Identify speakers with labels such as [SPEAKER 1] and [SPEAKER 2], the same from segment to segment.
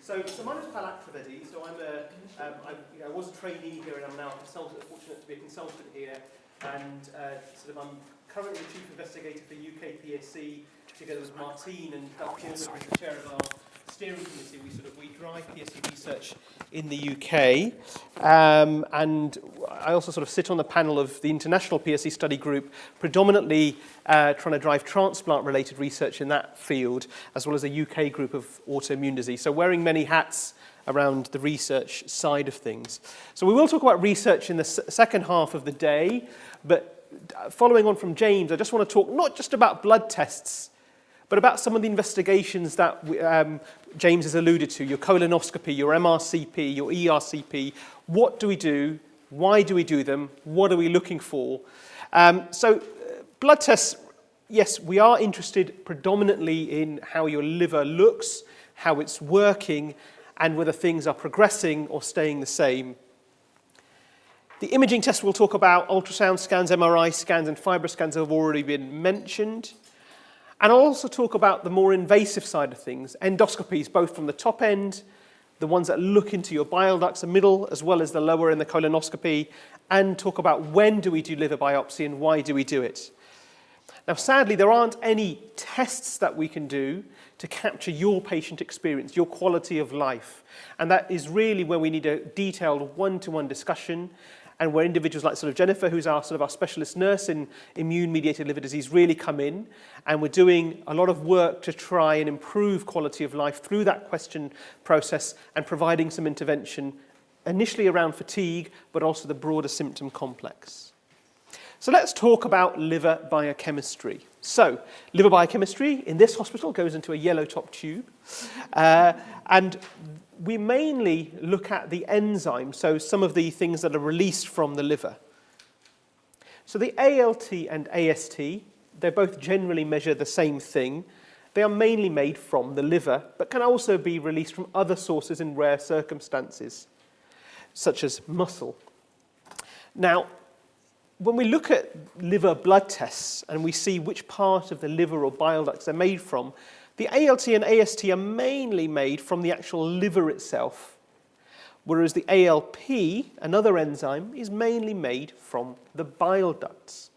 [SPEAKER 1] So my name is Palak Trivedi. So I was a trainee here, and I'm now a consultant. Fortunate to be a consultant here, and I'm currently the chief investigator for UK PSC, together with Martine and Dr. Trivedi, who's the chair of our steering committee. We drive PSC research in the UK, and I also sit on the panel of the international PSC study group, predominantly trying to drive transplant-related research in that field, as well as a UK group of autoimmune disease. So wearing many hats around the research side of things. So we will talk about research in the second half of the day, but following on from James, I just want to talk not just about blood tests, but about some of the investigations that James has alluded to, your colonoscopy, your MRCP, your ERCP. What do we do? Why do we do them? What are we looking for? Blood tests, yes, we are interested predominantly in how your liver looks, how it's working, and whether things are progressing or staying the same. The imaging tests we'll talk about, ultrasound scans, MRI scans, and FibroScans have already been mentioned. And I'll also talk about the more invasive side of things, endoscopies, both from the top end, the ones that look into your bile ducts, the middle, as well as the lower in the colonoscopy, and talk about when do we do liver biopsy and why do we do it. Now, sadly, there aren't any tests that we can do to capture your patient experience, your quality of life. And that is really where we need a detailed one-to-one discussion, and where individuals like Jennifer, who's our specialist nurse in immune-mediated liver disease, really come in. And we're doing a lot of work to try and improve quality of life through that question process and providing some intervention, initially around fatigue, but also the broader symptom complex. So let's talk about liver biochemistry. So liver biochemistry in this hospital goes into a yellow top tube. And we mainly look at the enzymes, so some of the things that are released from the liver. So the ALT and AST, they both generally measure the same thing. They are mainly made from the liver, but can also be released from other sources in rare circumstances, such as muscle. Now, when we look at liver blood tests and we see which part of the liver or bile ducts they're made from, the ALT and AST are mainly made from the actual liver itself, whereas the ALP, another enzyme, is mainly made from the bile ducts.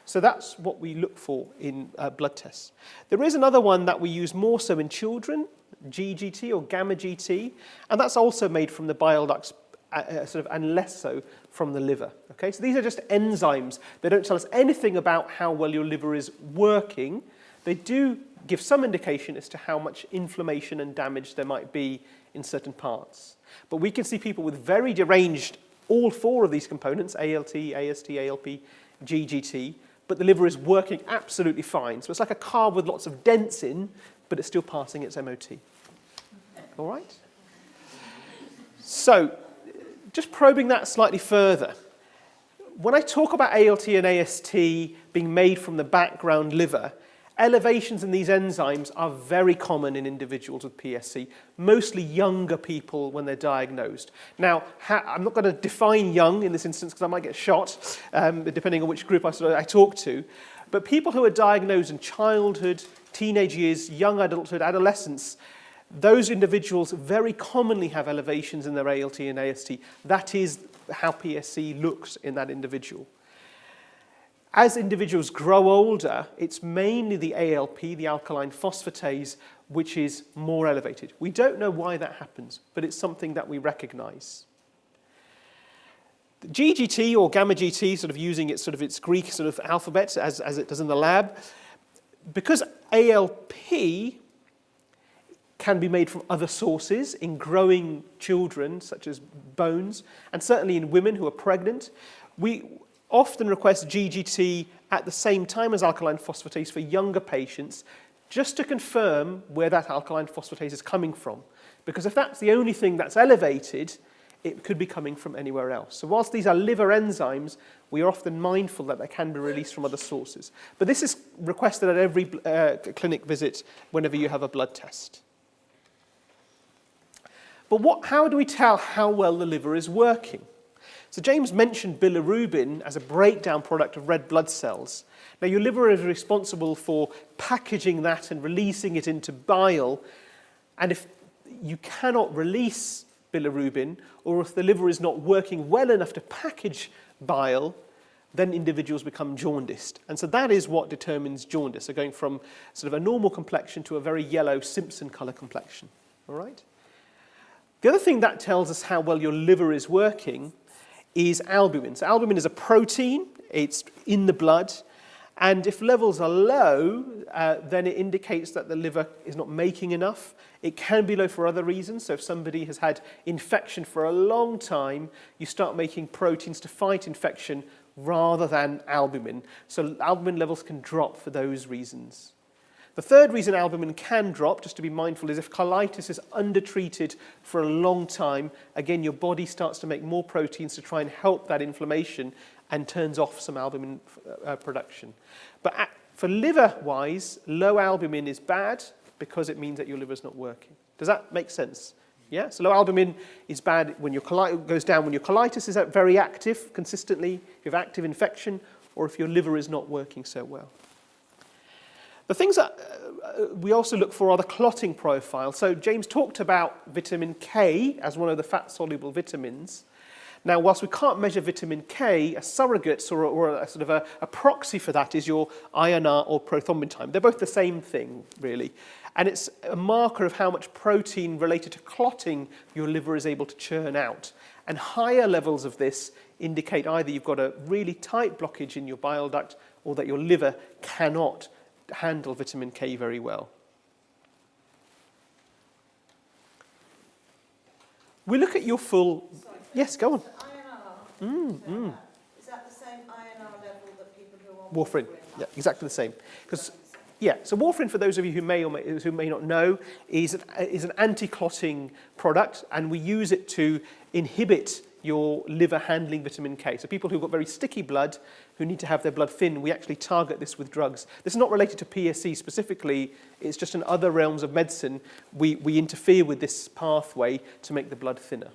[SPEAKER 1] So that's what we look for in blood tests. There is another one that we use more so in children, GGT or gamma GT, and that's also made from the bile ducts, and less so from the liver. Okay, so these are just enzymes. They don't tell us anything about how well your liver is working. They do give some indication as to how much inflammation and damage there might be in certain parts. But we can see people with very deranged, all four of these components, ALT, AST, ALP, GGT, but the liver is working absolutely fine. So it's like a car with lots of dents in, but it's still passing its MOT. All right? So, just probing that slightly further. When I talk about ALT and AST being made from the background liver, elevations in these enzymes are very common in individuals with PSC, mostly younger people when they're diagnosed. Now, I'm not going to define young in this instance because I might get shot, depending on which group I talk to, but people who are diagnosed in childhood, teenage years, young adulthood, adolescence, those individuals very commonly have elevations in their ALT and AST. That is how PSC looks in that individual. As individuals grow older, it's mainly the ALP, the alkaline phosphatase, which is more elevated. We don't know why that happens, but it's something that we recognize. The GGT or gamma GT, using its Greek alphabet as it does in the lab, because ALP can be made from other sources in growing children, such as bones, and certainly in women who are pregnant. We often request GGT at the same time as alkaline phosphatase for younger patients, just to confirm where that alkaline phosphatase is coming from. Because if that's the only thing that's elevated, it could be coming from anywhere else. So whilst these are liver enzymes, we are often mindful that they can be released from other sources. But this is requested at every clinic visit whenever you have a blood test. But how do we tell how well the liver is working? So James mentioned bilirubin as a breakdown product of red blood cells. Now your liver is responsible for packaging that and releasing it into bile. And if you cannot release bilirubin, or if the liver is not working well enough to package bile, then individuals become jaundiced. And so that is what determines jaundice, so going from sort of a normal complexion to a very yellow Simpson colour complexion. All right? The other thing that tells us how well your liver is working is albumin. So albumin is a protein, it's in the blood, and if levels are low, then it indicates that the liver is not making enough. It can be low for other reasons. So if somebody has had infection for a long time, you start making proteins to fight infection rather than albumin. So albumin levels can drop for those reasons. The third reason albumin can drop, just to be mindful, is if colitis is undertreated for a long time, again, your body starts to make more proteins to try and help that inflammation and turns off some albumin production. But for liver-wise, low albumin is bad because it means that your liver is not working. Does that make sense? Yeah? So low albumin is bad when your goes down when your colitis is very active consistently, if you have active infection, or if your liver is not working so well. The things that we also look for are the clotting profile. So James talked about vitamin K as one of the fat-soluble vitamins. Now, whilst we can't measure vitamin K, a surrogate or a sort of a proxy for that is your INR or prothrombin time. They're both the same thing, really. And it's a marker of how much protein related to clotting your liver is able to churn out. And higher levels of this indicate either you've got a really tight blockage in your bile duct or that your liver cannot handle vitamin K very well. We look at your full...
[SPEAKER 2] Sorry,
[SPEAKER 1] yes, go on.
[SPEAKER 2] INR, is that the same INR level that people who are on
[SPEAKER 1] warfarin? Yeah, exactly the same. Because so warfarin, for those of you who may not know, is an anti-clotting product, and we use it to inhibit your liver handling vitamin K. So people who've got very sticky blood, who need to have their blood thin, we actually target this with drugs. This is not related to PSC specifically, it's just in other realms of medicine, we interfere with this pathway to make the blood thinner.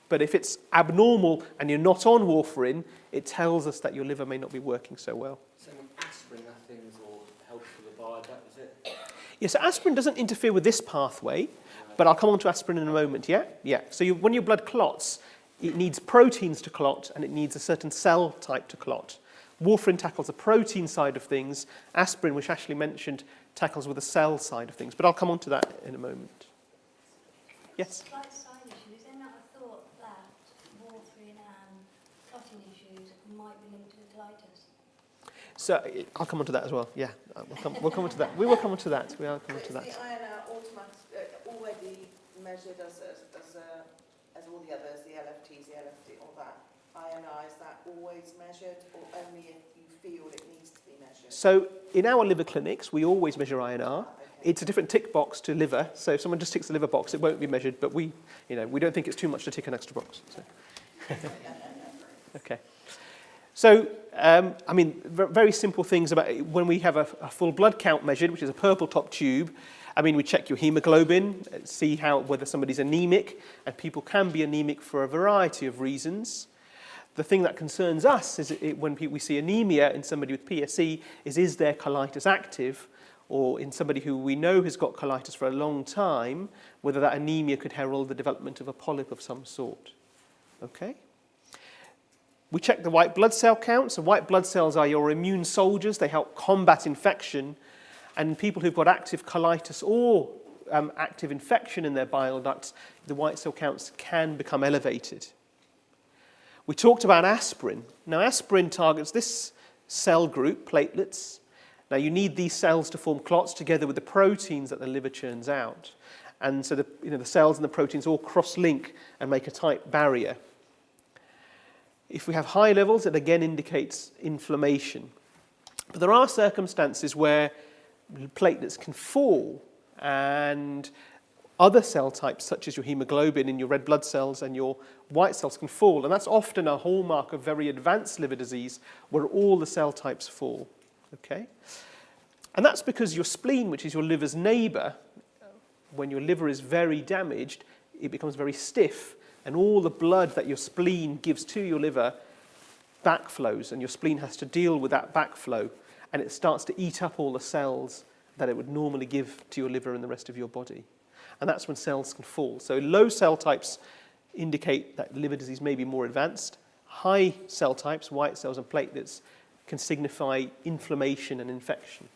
[SPEAKER 1] But if it's abnormal and you're not on warfarin, it tells us that your liver may not be working so well.
[SPEAKER 3] So aspirin, that thing helps with the bile duct, is it?
[SPEAKER 1] Yeah, so aspirin doesn't interfere with this pathway, but I'll come on to aspirin in a moment, yeah? Yeah, so when your blood clots, it needs proteins to clot, and it needs a certain cell type to clot. Warfarin tackles the protein side of things. Aspirin, which Ashley mentioned, tackles with the cell side of things. But I'll come on to that in a moment. Yes?
[SPEAKER 4] Slight side issue. Is there not a thought that warfarin and clotting issues might be linked to the colitis?
[SPEAKER 1] So I'll come on to that as well. Yeah, we'll come on to that. We will come on to that. We are coming to that.
[SPEAKER 2] Is the INR already measured as all the others, the LFTs, the LFT, all that? INR, is that always measured, or only if you feel it needs to be measured?
[SPEAKER 1] So in our liver clinics, we always measure INR.
[SPEAKER 2] Okay.
[SPEAKER 1] It's a different tick box to liver. So if someone just ticks the liver box, it won't be measured. But we don't think it's too much to tick an extra box. So. Okay. So, very simple things about when we have a full blood count measured, which is a purple top tube. We check your hemoglobin, see whether somebody's anemic, and people can be anemic for a variety of reasons. The thing that concerns us is when we see anemia in somebody with PSC is their colitis active, or in somebody who we know has got colitis for a long time, whether that anemia could herald the development of a polyp of some sort. Okay? We check the white blood cell count. So white blood cells are your immune soldiers. They help combat infection. And people who've got active colitis or active infection in their bile ducts, the white cell counts can become elevated. We talked about aspirin. Now, aspirin targets this cell group, platelets. Now, you need these cells to form clots together with the proteins that the liver churns out. And so the cells and the proteins all cross-link and make a tight barrier. If we have high levels, it again indicates inflammation. But there are circumstances where platelets can fall and other cell types, such as your hemoglobin in your red blood cells and your white cells, can fall. And that's often a hallmark of very advanced liver disease, where all the cell types fall. Okay? And that's because your spleen, which is your liver's neighbour, when your liver is very damaged, it becomes very stiff, and all the blood that your spleen gives to your liver backflows, and your spleen has to deal with that backflow, and it starts to eat up all the cells that it would normally give to your liver and the rest of your body. and that's when cells can fall. So low cell types indicate that liver disease may be more advanced. High cell types, white cells and platelets, can signify inflammation and infection.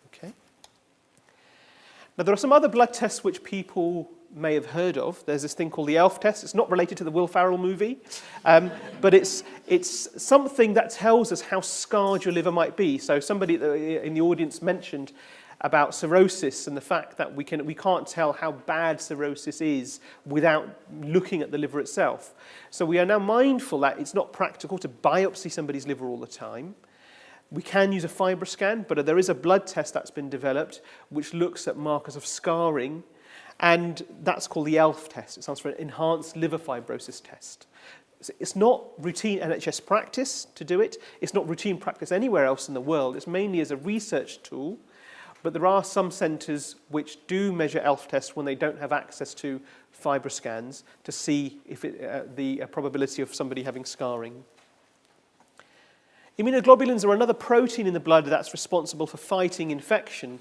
[SPEAKER 1] Okay. Now there are some other blood tests which people may have heard of. There's this thing called the ELF test. It's not related to the Will Ferrell movie, but it's something that tells us how scarred your liver might be. So somebody in the audience mentioned about cirrhosis and the fact that we can't tell how bad cirrhosis is without looking at the liver itself. So we are now mindful that it's not practical to biopsy somebody's liver all the time. We can use a FibroScan, but there is a blood test that's been developed which looks at markers of scarring, and that's called the ELF test. It stands for Enhanced Liver Fibrosis Test. It's not routine NHS practice to do it. It's not routine practice anywhere else in the world. It's mainly as a research tool. But there are some centres which do measure ELF tests when they don't have access to FibroScans to see if the probability of somebody having scarring. Immunoglobulins are another protein in the blood that's responsible for fighting infection.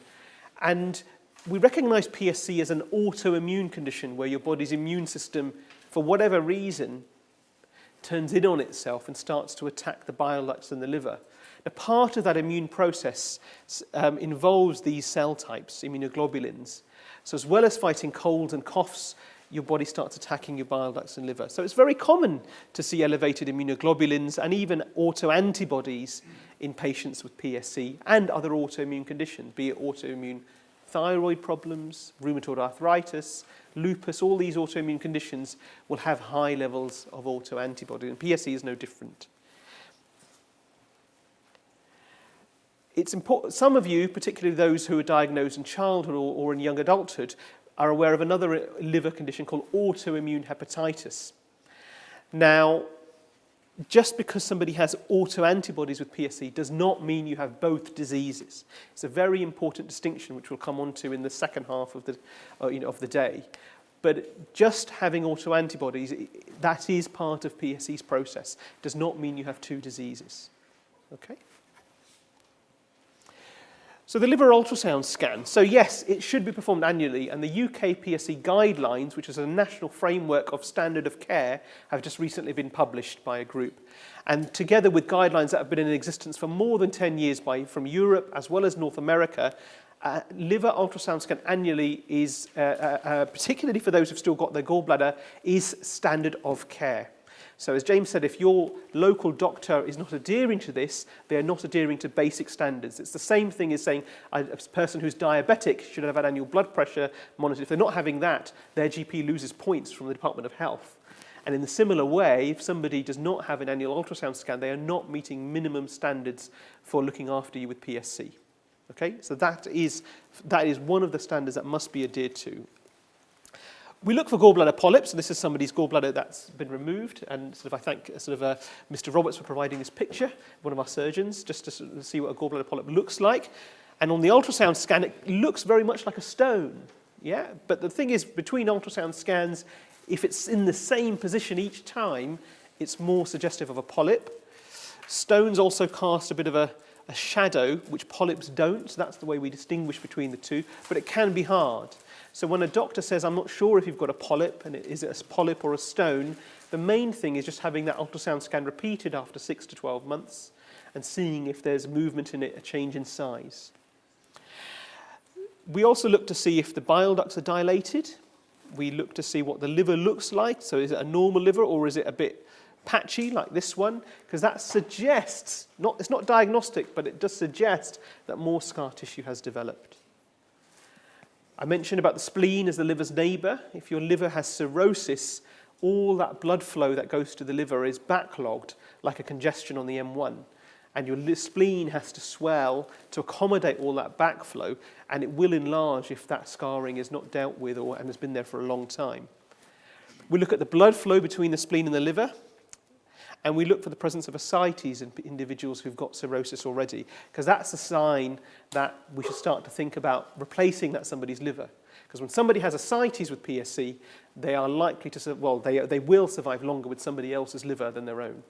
[SPEAKER 1] And we recognise PSC as an autoimmune condition where your body's immune system, for whatever reason, turns in on itself and starts to attack the bile ducts in the liver. Now, part of that immune process involves these cell types, immunoglobulins. So as well as fighting colds and coughs, your body starts attacking your bile ducts and liver. So it's very common to see elevated immunoglobulins and even autoantibodies in patients with PSC and other autoimmune conditions, be it autoimmune thyroid problems, rheumatoid arthritis, lupus. All these autoimmune conditions will have high levels of autoantibody, and PSC is no different. It's important. Some of you, particularly those who are diagnosed in childhood or in young adulthood, are aware of another liver condition called autoimmune hepatitis. Now, just because somebody has autoantibodies with PSC does not mean you have both diseases. It's a very important distinction which we'll come on to in the second half of the day. But just having autoantibodies, that is part of PSC's process. It does not mean you have two diseases. Okay? So the liver ultrasound scan. So yes, it should be performed annually, and the UK PSC guidelines, which is a national framework of standard of care, have just recently been published by a group. And together with guidelines that have been in existence for more than 10 years from Europe as well as North America, liver ultrasound scan annually is, particularly for those who've still got their gallbladder, is standard of care. So as James said, if your local doctor is not adhering to this, they are not adhering to basic standards. It's the same thing as saying a person who's diabetic should have had annual blood pressure monitored. If they're not having that, their GP loses points from the Department of Health. And in a similar way, if somebody does not have an annual ultrasound scan, they are not meeting minimum standards for looking after you with PSC. Okay, so that is one of the standards that must be adhered to. We look for gallbladder polyps, and this is somebody's gallbladder that's been removed, and I thank Mr. Roberts for providing this picture, one of our surgeons, just to see what a gallbladder polyp looks like. And on the ultrasound scan, it looks very much like a stone, yeah? But the thing is, between ultrasound scans, if it's in the same position each time, it's more suggestive of a polyp. Stones also cast a bit of a shadow, which polyps don't, so that's the way we distinguish between the two, but it can be hard. So when a doctor says, I'm not sure if you've got a polyp, and is it a polyp or a stone, the main thing is just having that ultrasound scan repeated after 6 to 12 months and seeing if there's movement in it, a change in size. We also look to see if the bile ducts are dilated. We look to see what the liver looks like. So is it a normal liver or is it a bit patchy like this one? Because that suggests, it's not diagnostic, but it does suggest that more scar tissue has developed. I mentioned about the spleen as the liver's neighbour. If your liver has cirrhosis, all that blood flow that goes to the liver is backlogged, like a congestion on the M1. And your spleen has to swell to accommodate all that backflow, and it will enlarge if that scarring is not dealt with and has been there for a long time. We look at the blood flow between the spleen and the liver, and we look for the presence of ascites in individuals who've got cirrhosis already, because that's a sign that we should start to think about replacing that somebody's liver. Because when somebody has ascites with PSC, they are likely to, they will survive longer with somebody else's liver than their own.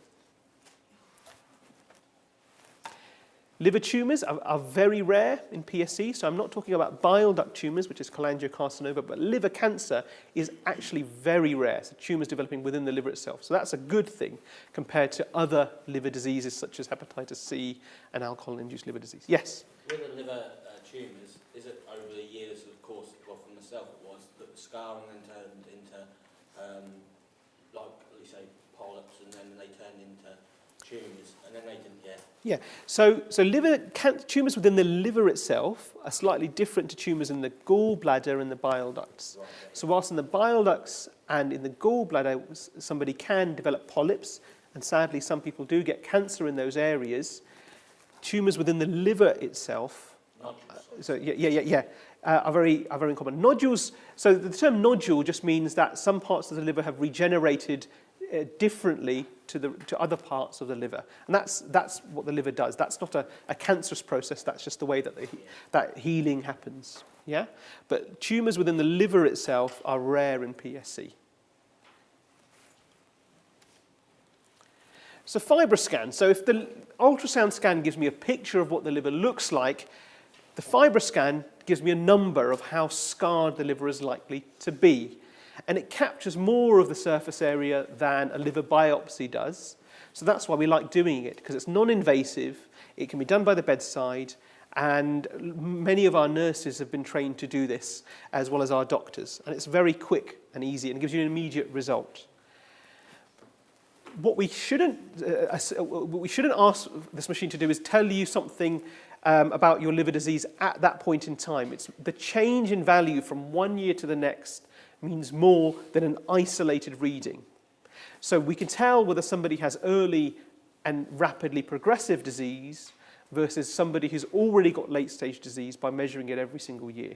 [SPEAKER 1] Liver tumours are very rare in PSC, so I'm not talking about bile duct tumours, which is cholangiocarcinoma, but liver cancer is actually very rare, so tumours developing within the liver itself. So that's a good thing compared to other liver diseases such as hepatitis C and alcohol-induced liver disease. Yes?
[SPEAKER 3] With the liver tumours, is it over the years, of course, well, from myself it was, that the scarring then turned into, like you say, polyps, and then they turned into tumours, and then they didn't,
[SPEAKER 1] Yeah, so tumours within the liver itself are slightly different to tumours in the gallbladder and the bile ducts.
[SPEAKER 3] Right,
[SPEAKER 1] So whilst in the bile ducts and in the gallbladder, somebody can develop polyps, and sadly some people do get cancer in those areas, tumours within the liver itself, are very common. Nodules, so the term nodule just means that some parts of the liver have regenerated differently to other parts of the liver, and that's what the liver does. That's not a cancerous process. That's just the way that that healing happens. Yeah, but tumours within the liver itself are rare in PSC. So FibroScan. So if the ultrasound scan gives me a picture of what the liver looks like, the FibroScan gives me a number of how scarred the liver is likely to be. And it captures more of the surface area than a liver biopsy does. So that's why we like doing it, because it's non-invasive, it can be done by the bedside, and many of our nurses have been trained to do this, as well as our doctors. And it's very quick and easy, and it gives you an immediate result. What we shouldn't ask this machine to do is tell you something about your liver disease at that point in time. It's the change in value from 1 year to the next means more than an isolated reading. So we can tell whether somebody has early and rapidly progressive disease versus somebody who's already got late-stage disease by measuring it every single year.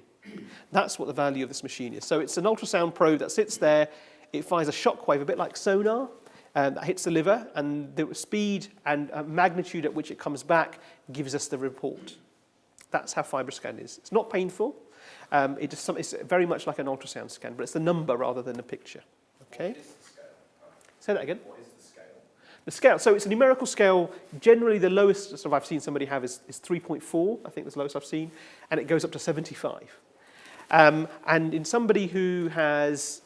[SPEAKER 1] That's what the value of this machine is. So it's an ultrasound probe that sits there, it fires a shockwave, a bit like sonar, that hits the liver, and the speed and magnitude at which it comes back gives us the report. That's how FibroScan is. It's not painful. It's very much like an ultrasound scan, but it's the number rather than the picture. Okay?
[SPEAKER 5] What is the scale?
[SPEAKER 1] Say that again.
[SPEAKER 5] What is the scale?
[SPEAKER 1] The scale, so it's a numerical scale. Generally, the lowest sort of I've seen somebody have is 3.4. I think that's the lowest I've seen, and it goes up to 75. And in somebody who has,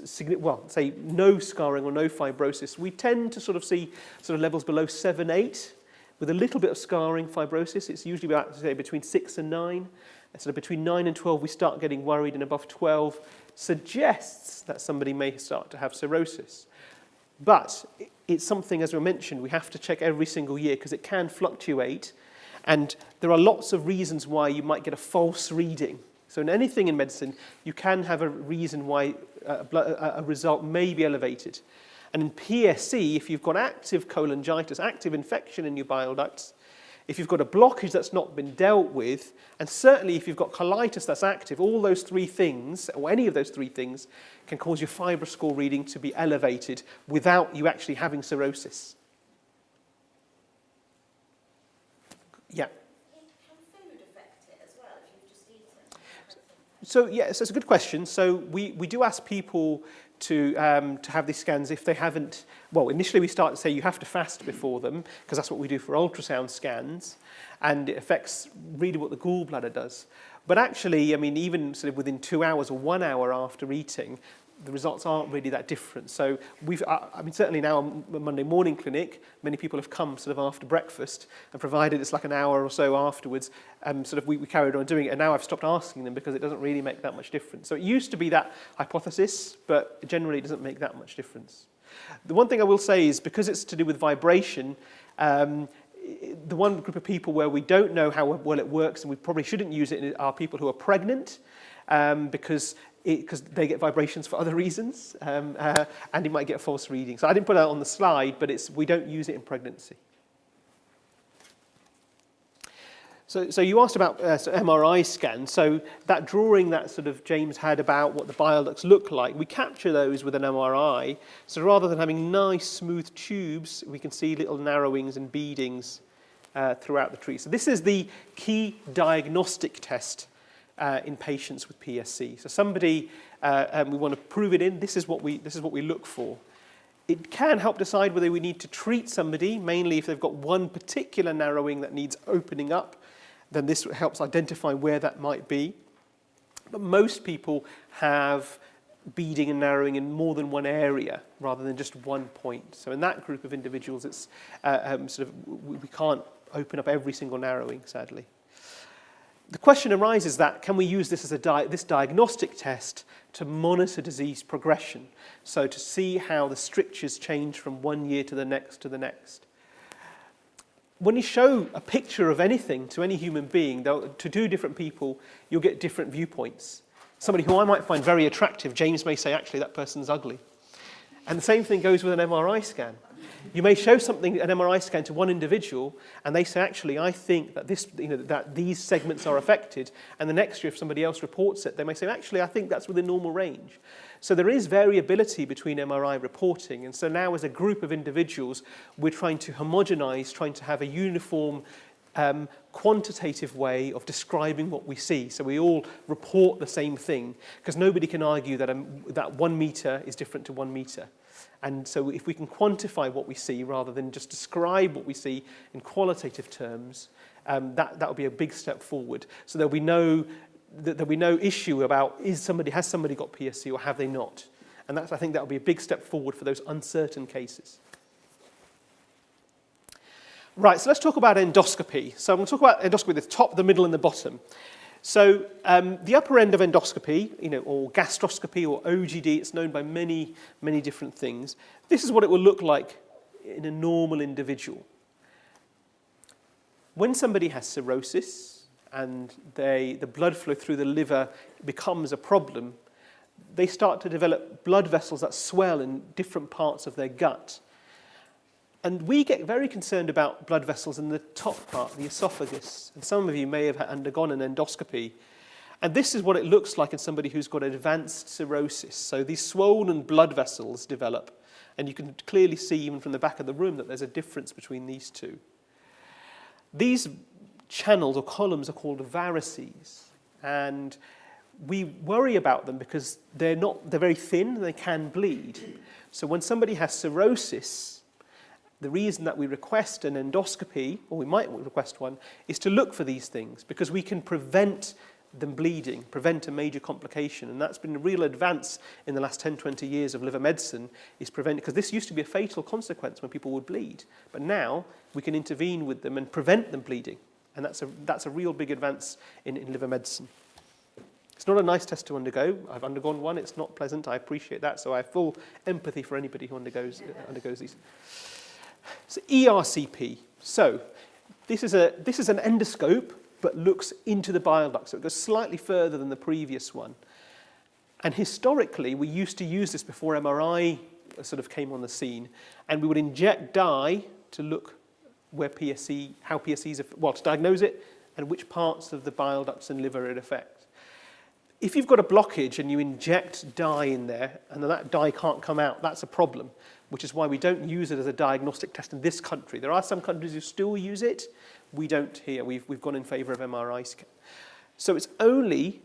[SPEAKER 1] say no scarring or no fibrosis, we tend to sort of see sort of levels below 7, 8. With a little bit of scarring, fibrosis, it's usually about, say, between 6 and 9. So between 9 and 12, we start getting worried, and above 12 suggests that somebody may start to have cirrhosis. But it's something, as we mentioned, we have to check every single year because it can fluctuate, and there are lots of reasons why you might get a false reading. So in anything in medicine, you can have a reason why a result may be elevated. And in PSC, if you've got active cholangitis, active infection in your bile ducts, if you've got a blockage that's not been dealt with, and certainly if you've got colitis that's active, all those three things, or any of those three things, can cause your FibroScore reading to be elevated without you actually having cirrhosis. Yeah.
[SPEAKER 6] Can food affect it as well if you've just eaten?
[SPEAKER 1] So yeah, so it's a good question. So we do ask people to have these scans if they haven't. Well, initially we start to say you have to fast before them because that's what we do for ultrasound scans, and it affects really what the gallbladder does. But actually, I mean, even sort of within 2 hours or 1 hour after eating, the results aren't really that different. So I mean, certainly now on Monday morning clinic, many people have come sort of after breakfast, and provided it's like an hour or so afterwards, sort of we carried on doing it, and now I've stopped asking them because it doesn't really make that much difference. So it used to be that hypothesis, but generally it doesn't make that much difference. The one thing I will say is because it's to do with vibration, the one group of people where we don't know how well it works and we probably shouldn't use it are people who are pregnant, because they get vibrations for other reasons, and you might get a false reading. So I didn't put that on the slide, but we don't use it in pregnancy. So you asked about MRI scans. So that drawing that sort of James had about what the bile ducts look like, we capture those with an MRI. So rather than having nice smooth tubes, we can see little narrowings and beadings throughout the tree. So this is the key diagnostic test in patients with PSC. So somebody, we want to prove it in. This is what we look for. It can help decide whether we need to treat somebody, mainly if they've got one particular narrowing that needs opening up, then this helps identify where that might be. But most people have beading and narrowing in more than one area rather than just one point. So in that group of individuals, it's we can't open up every single narrowing, sadly. The question arises that can we use this as this diagnostic test to monitor disease progression, so to see how the strictures change from one year to the next to the next. When you show a picture of anything to any human being, to two different people, you'll get different viewpoints. Somebody who I might find very attractive, James may say, actually, that person's ugly. And the same thing goes with an MRI scan. You may show something, an MRI scan, to one individual, and they say, actually, I think that that these segments are affected. And the next year, if somebody else reports it, they may say, actually, I think that's within normal range. So there is variability between MRI reporting. And so now, as a group of individuals, we're trying to homogenize, trying to have a uniform, quantitative way of describing what we see. So we all report the same thing, because nobody can argue that that 1 meter is different to 1 meter. And so if we can quantify what we see rather than just describe what we see in qualitative terms, that will be a big step forward. So there'll be no issue about has somebody got PSC or have they not. And I think that will be a big step forward for those uncertain cases. Right, so let's talk about endoscopy. So I'm going to talk about endoscopy, the top, the middle, and the bottom. So the upper end of endoscopy, or gastroscopy or OGD, it's known by many, many different things. This is what it will look like in a normal individual. When somebody has cirrhosis and the blood flow through the liver becomes a problem, they start to develop blood vessels that swell in different parts of their gut. And we get very concerned about blood vessels in the top part, the esophagus. And some of you may have undergone an endoscopy. And this is what it looks like in somebody who's got advanced cirrhosis. So these swollen blood vessels develop. And you can clearly see, even from the back of the room, that there's a difference between these two. These channels or columns are called varices. And we worry about them because they're very thin and they can bleed. So when somebody has cirrhosis, the reason that we request an endoscopy, or we might request one, is to look for these things, because we can prevent them bleeding, prevent a major complication. And that's been a real advance in the last 10, 20 years of liver medicine, because this used to be a fatal consequence when people would bleed. But now we can intervene with them and prevent them bleeding. And that's a real big advance in liver medicine. It's not a nice test to undergo. I've undergone one. It's not pleasant. I appreciate that. So I have full empathy for anybody who undergoes these. So ERCP. So this is an endoscope, but looks into the bile duct. So it goes slightly further than the previous one. And historically, we used to use this before MRI sort of came on the scene, and we would inject dye to look where how PSCs, to diagnose it, and which parts of the bile ducts and liver it affects. If you've got a blockage and you inject dye in there, and then that dye can't come out, that's a problem, which is why we don't use it as a diagnostic test in this country. There are some countries who still use it. We don't here. We've gone in favour of MRI scan. So it's only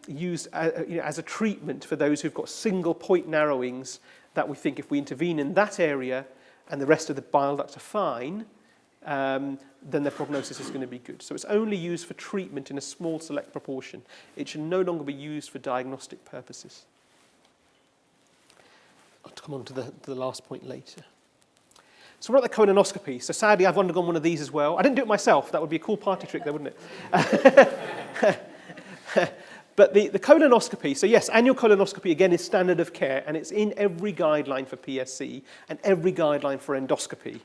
[SPEAKER 1] used as a treatment for those who've got single point narrowings that we think if we intervene in that area and the rest of the bile ducts are fine, then their prognosis is going to be good. So it's only used for treatment in a small select proportion. It should no longer be used for diagnostic purposes. I'll come on to the last point later. So what about the colonoscopy? So sadly, I've undergone one of these as well. I didn't do it myself. That would be a cool party trick there, wouldn't it? But the colonoscopy, so yes, annual colonoscopy, again, is standard of care, and it's in every guideline for PSC and every guideline for endoscopy.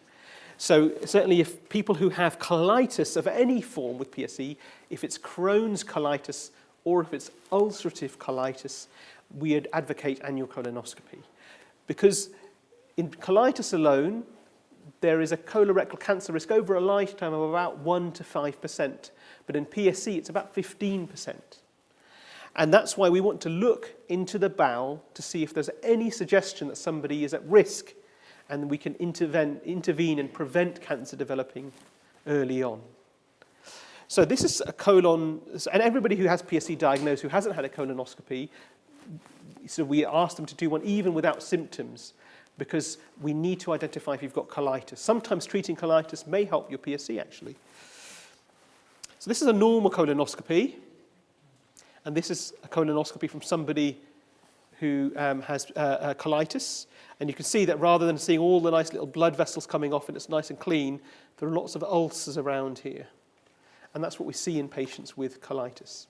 [SPEAKER 1] So certainly if people who have colitis of any form with PSC, if it's Crohn's colitis or if it's ulcerative colitis, we would advocate annual colonoscopy. Because in colitis alone, there is a colorectal cancer risk over a lifetime of about 1 to 5%. But in PSC, it's about 15%. And that's why we want to look into the bowel to see if there's any suggestion that somebody is at risk, and we can intervene and prevent cancer developing early on. So this is a colon, and everybody who has PSC diagnosed who hasn't had a colonoscopy, so we ask them to do one even without symptoms. because we need to identify if you've got colitis. Sometimes treating colitis may help your PSC, actually. So this is a normal colonoscopy, and this is a colonoscopy from somebody who has colitis. And you can see that rather than seeing all the nice little blood vessels coming off and it's nice and clean, there are lots of ulcers around here. And that's what we see in patients with colitis.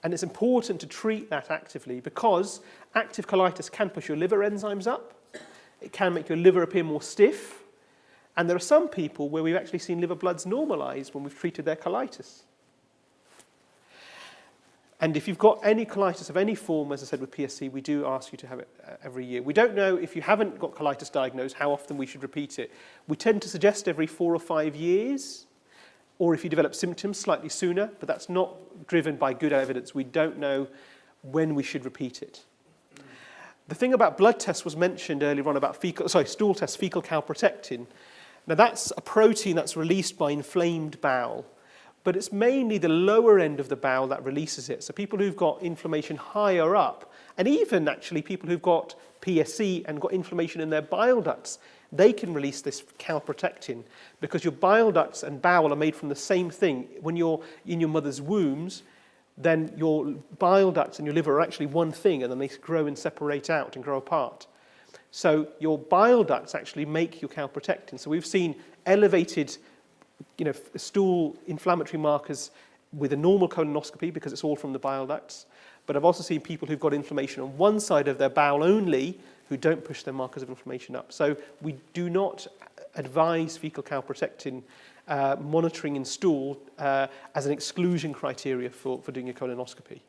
[SPEAKER 1] And it's important to treat that actively because active colitis can push your liver enzymes up. It can make your liver appear more stiff. And there are some people where we've actually seen liver bloods normalize when we've treated their colitis. And if you've got any colitis of any form, as I said with PSC, we do ask you to have it every year. We don't know if you haven't got colitis diagnosed, how often we should repeat it. We tend to suggest every 4 or 5 years, or if you develop symptoms, slightly sooner, but that's not driven by good evidence. We don't know when we should repeat it. The thing about blood tests was mentioned earlier on about stool tests, fecal calprotectin. Now that's a protein that's released by inflamed bowel. But it's mainly the lower end of the bowel that releases it. So people who've got inflammation higher up, and even actually people who've got PSC and got inflammation in their bile ducts, they can release this calprotectin because your bile ducts and bowel are made from the same thing. When you're in your mother's wombs, then your bile ducts and your liver are actually one thing, and then they grow and separate out and grow apart. So your bile ducts actually make your calprotectin. So we've seen elevated stool inflammatory markers with a normal colonoscopy because it's all from the bile ducts. But I've also seen people who've got inflammation on one side of their bowel only who don't push their markers of inflammation up. So we do not advise fecal calprotectin monitoring in stool as an exclusion criteria for doing a colonoscopy.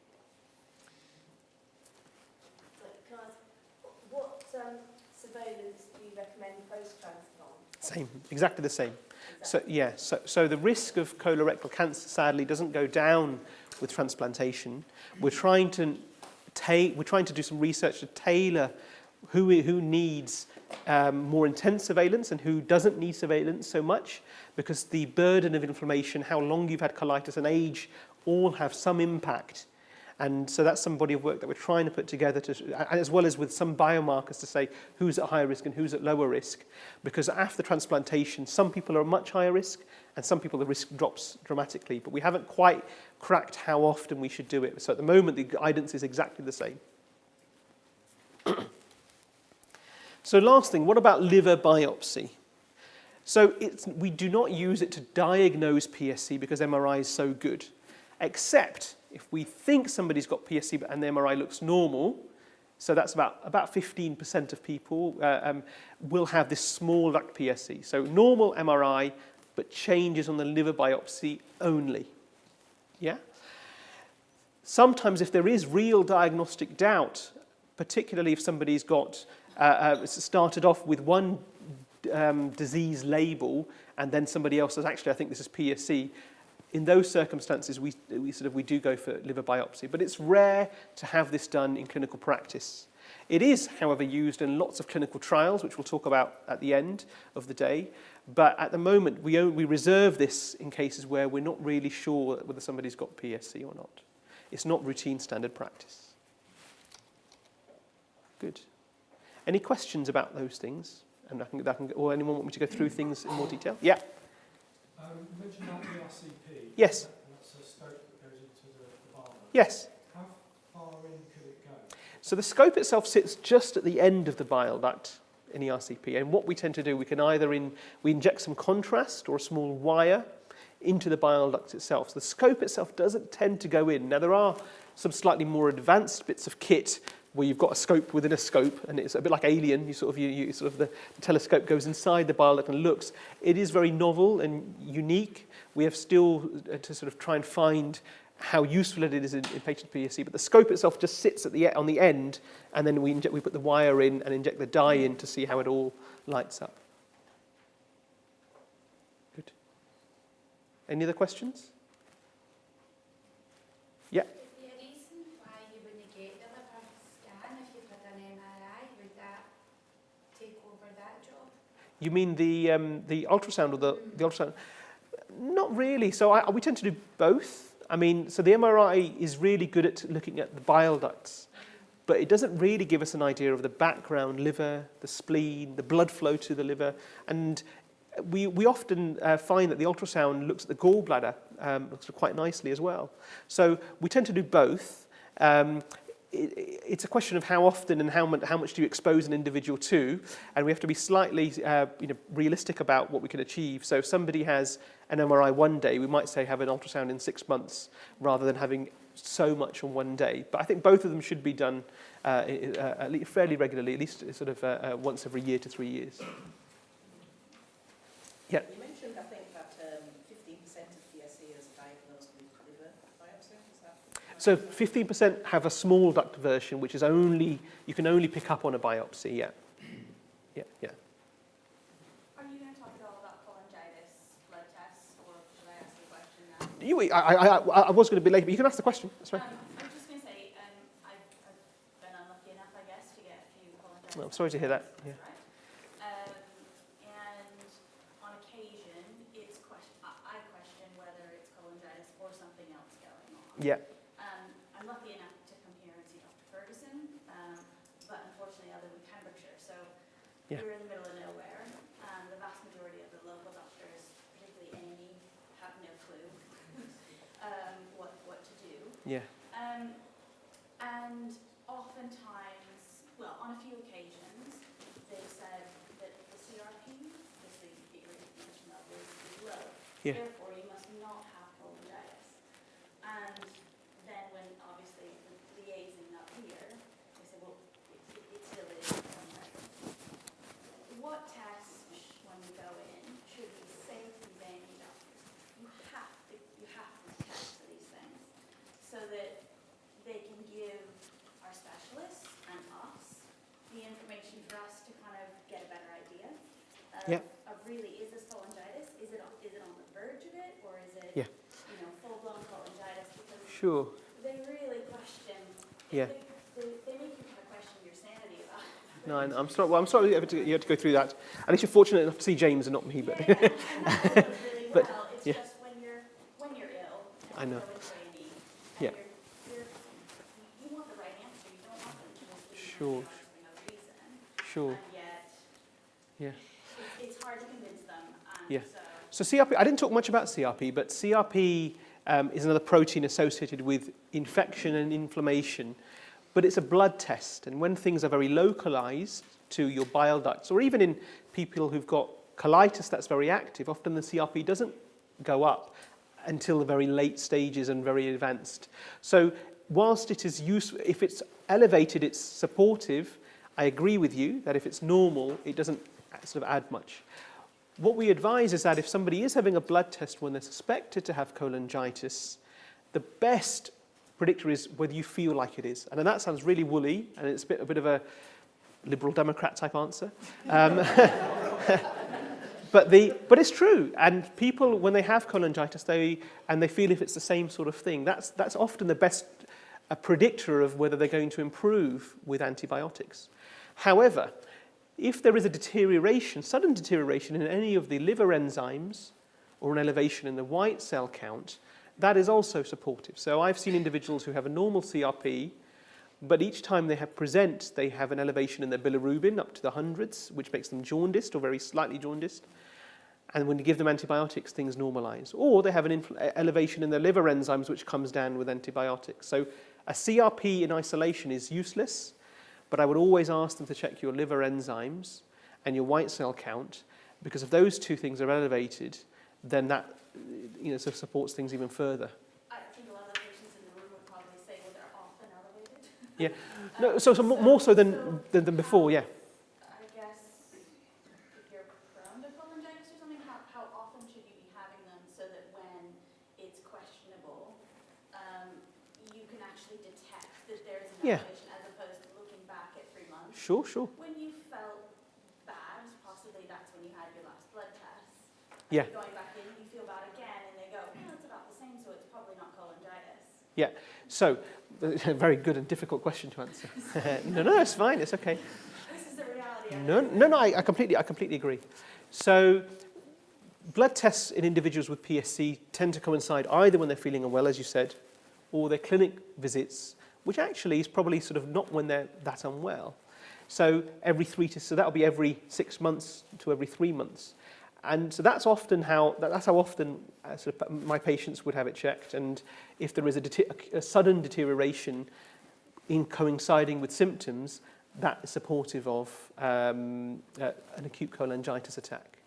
[SPEAKER 6] Can I ask, what surveillance do you recommend post-transplant?
[SPEAKER 1] Same, exactly the same. So the risk of colorectal cancer, sadly, doesn't go down with transplantation. We're trying to do some research to tailor who needs more intense surveillance and who doesn't need surveillance so much, because the burden of inflammation, how long you've had colitis, and age all have some impact. And so that's some body of work that we're trying to put together, as well as with some biomarkers to say who's at higher risk and who's at lower risk. Because after transplantation, some people are at much higher risk and some people the risk drops dramatically. But we haven't quite cracked how often we should do it. So at the moment, the guidance is exactly the same. So last thing, what about liver biopsy? So we do not use it to diagnose PSC because MRI is so good, except if we think somebody's got PSC and the MRI looks normal, so that's about 15% of people will have this small duct PSC. So normal MRI, but changes on the liver biopsy only. Yeah? Sometimes if there is real diagnostic doubt, particularly if somebody's got started off with one disease label and then somebody else says, actually, I think this is PSC, in those circumstances, we do go for liver biopsy. But it's rare to have this done in clinical practice. It is, however, used in lots of clinical trials, which we'll talk about at the end of the day. But at the moment, we reserve this in cases where we're not really sure whether somebody's got PSC or not. It's not routine standard practice. Good. Any questions about those things? And or anyone want me to go through things in more detail? Yeah.
[SPEAKER 5] You mentioned about ERCP.
[SPEAKER 1] Yes.
[SPEAKER 5] That's a scope that goes into the bile.
[SPEAKER 1] Yes.
[SPEAKER 5] How far in could it go?
[SPEAKER 1] So the scope itself sits just at the end of the bile duct in ERCP. And what we tend to do, we can either we inject some contrast or a small wire into the bile duct itself. So the scope itself doesn't tend to go in. Now there are some slightly more advanced bits of kit where you've got a scope within a scope, and it's a bit like Alien. The telescope goes inside the bile duct and looks. It is very novel and unique. We have still to sort of try and find how useful it is in patient PSC, but the scope itself just sits at on the end, and then we put the wire in and inject the dye in to see how it all lights up. Good. Any other questions? Yeah. You mean the ultrasound or the ultrasound? Not really. So we tend to do both. I mean, so the MRI is really good at looking at the bile ducts. but it doesn't really give us an idea of the background liver, the spleen, the blood flow to the liver, and we often find that the ultrasound looks at the gallbladder looks quite nicely as well. So we tend to do both. It's a question of how often and how much do you expose an individual to, and we have to be slightly realistic about what we can achieve. So if somebody has an MRI one day, we might say have an ultrasound in 6 months rather than having so much on one day. But I think both of them should be done at least fairly regularly, at least sort of once every year to 3 years. Yeah.
[SPEAKER 7] You mentioned, I think, that 15% of PSC is diagnosed with liver biopsy. Is that right?
[SPEAKER 1] So 15% have a small duct version, which is you can only pick up on a biopsy. Yeah.
[SPEAKER 6] Are you going to talk at all about cholangitis blood tests, or should I ask the question now?
[SPEAKER 1] I was going to be late, but you can ask the question. That's right.
[SPEAKER 6] I'm just going to say, I've been unlucky enough, I guess, to get a few cholangitis.
[SPEAKER 1] Well, I'm sorry to hear that. Yeah.
[SPEAKER 6] Right. And on occasion, I question whether it's cholangitis or something else going on.
[SPEAKER 1] Yeah.
[SPEAKER 6] I'm lucky enough to come here and see Dr. Ferguson, but unfortunately I live in Pembrokeshire, so
[SPEAKER 1] Yeah.
[SPEAKER 6] we're in the middle of nowhere. The vast majority of the local doctors, particularly Amy, have no clue what to do.
[SPEAKER 1] Yeah.
[SPEAKER 6] And oftentimes, well, on a few occasions, they've said that the CRP, because the irritation level is low,
[SPEAKER 1] Yeah.
[SPEAKER 6] therefore you must not have cholangitis. And then when obviously liaising up here, they say, well, it still is cholangitis. What tests, when we go in, should we say to these A&E doctors? You have to test for these things so that they can give our specialists and us the information for us to kind of get a better idea of really, is this cholangitis? Is it on the verge of it, or is it full-blown cholangitis? Because
[SPEAKER 1] Sure.
[SPEAKER 6] they really question.
[SPEAKER 1] Yeah.
[SPEAKER 6] They make you kind of question your sanity about it.
[SPEAKER 1] No, I'm sorry. Well, I'm sorry you had to go through that. At least you're fortunate enough to see James and not me. But
[SPEAKER 6] Yeah, and that goes really
[SPEAKER 1] But,
[SPEAKER 6] well. It's
[SPEAKER 1] yeah.
[SPEAKER 6] just when you're ill and
[SPEAKER 1] I know.
[SPEAKER 6] you go into A&E,
[SPEAKER 1] Yeah.
[SPEAKER 6] and you want the right answer. You don't want them to just leave
[SPEAKER 1] Sure.
[SPEAKER 6] you for no reason.
[SPEAKER 1] Sure.
[SPEAKER 6] And yet,
[SPEAKER 1] Yeah.
[SPEAKER 6] it's hard to convince them. And
[SPEAKER 1] Yeah.
[SPEAKER 6] so
[SPEAKER 1] So CRP, I didn't talk much about CRP, but CRP is another protein associated with infection and inflammation, but it's a blood test. And when things are very localized to your bile ducts, or even in people who've got colitis that's very active, often the CRP doesn't go up until the very late stages and very advanced. So whilst it is useful, if it's elevated, it's supportive, I agree with you that if it's normal, it doesn't sort of add much. What we advise is that if somebody is having a blood test when they're suspected to have cholangitis, the best predictor is whether you feel like it is. And then that sounds really woolly, and it's a bit of a Liberal Democrat type answer. But it's true. And people, when they have cholangitis, they feel if it's the same sort of thing, that's often the best predictor of whether they're going to improve with antibiotics. However, if there is a deterioration, sudden deterioration in any of the liver enzymes or an elevation in the white cell count, that is also supportive. So I've seen individuals who have a normal CRP, but each time they present, they have an elevation in their bilirubin up to the hundreds, which makes them jaundiced or very slightly jaundiced. And when you give them antibiotics, things normalize. Or they have an elevation in their liver enzymes, which comes down with antibiotics. So a CRP in isolation is useless, but I would always ask them to check your liver enzymes and your white cell count, because if those two things are elevated, then that sort of supports things even further.
[SPEAKER 6] I think a lot of the patients in the room would probably say, well, they're often elevated.
[SPEAKER 1] Yeah, no, so more so than before, yeah.
[SPEAKER 6] I guess if you're prone to cholangitis or something, how often should you be having them so that when it's questionable, you can actually detect that there's an
[SPEAKER 1] Yeah.
[SPEAKER 6] elevation as opposed to looking back at 3 months?
[SPEAKER 1] Sure.
[SPEAKER 6] When you felt bad, possibly that's when you had your last blood test.
[SPEAKER 1] Yeah.
[SPEAKER 6] Going back in, you feel bad again, and they go, well, it's about the same, so it's probably not cholangitis.
[SPEAKER 1] Yeah, so a very good and difficult question to answer. No, it's fine, it's okay.
[SPEAKER 6] This is the reality.
[SPEAKER 1] No, I completely agree. So blood tests in individuals with PSC tend to coincide either when they're feeling unwell, as you said, or their clinic visits which actually is probably sort of not when they're that unwell. So that'll be every 6 months to every 3 months. And so that's how often sort of my patients would have it checked. And if there is a sudden deterioration in coinciding with symptoms, that is supportive of an acute cholangitis attack.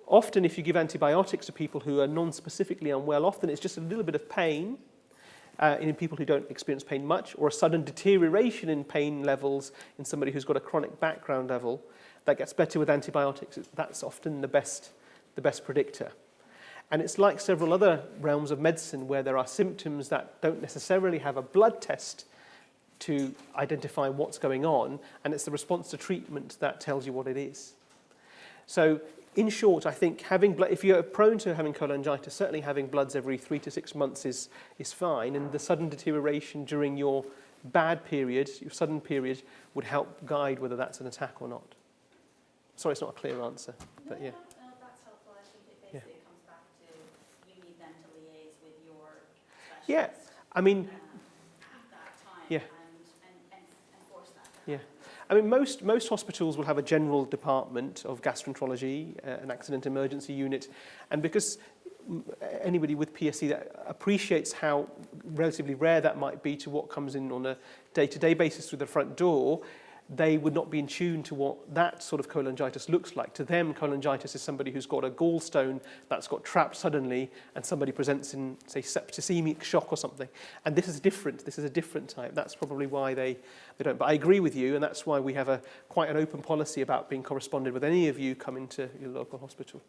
[SPEAKER 1] Often if you give antibiotics to people who are non-specifically unwell, often it's just a little bit of pain in people who don't experience pain much, or a sudden deterioration in pain levels in somebody who's got a chronic background level that gets better with antibiotics. That's often the best predictor. And it's like several other realms of medicine where there are symptoms that don't necessarily have a blood test to identify what's going on, and it's the response to treatment that tells you what it is. So in short, I think if you're prone to having cholangitis, certainly having bloods every 3 to 6 months is fine, and the sudden deterioration during your bad period, your sudden period, would help guide whether that's an attack or not. Sorry, it's not a clear answer, but yeah.
[SPEAKER 6] No, that's helpful. I think it basically comes back to you need them to liaise with your specialist.
[SPEAKER 1] Yeah, I mean,
[SPEAKER 6] At that time.
[SPEAKER 1] Yeah.
[SPEAKER 6] And enforce that.
[SPEAKER 1] Yeah. I mean, most hospitals will have a general department of gastroenterology, an accident emergency unit, and because anybody with PSC that appreciates how relatively rare that might be to what comes in on a day-to-day basis through the front door, they would not be in tune to what that sort of cholangitis looks like. To them, cholangitis is somebody who's got a gallstone that's got trapped suddenly, and somebody presents in, say, septicemic shock or something. And this is different. This is a different type. That's probably why they don't. But I agree with you, and that's why we have quite an open policy about being corresponded with any of you come into your local hospital.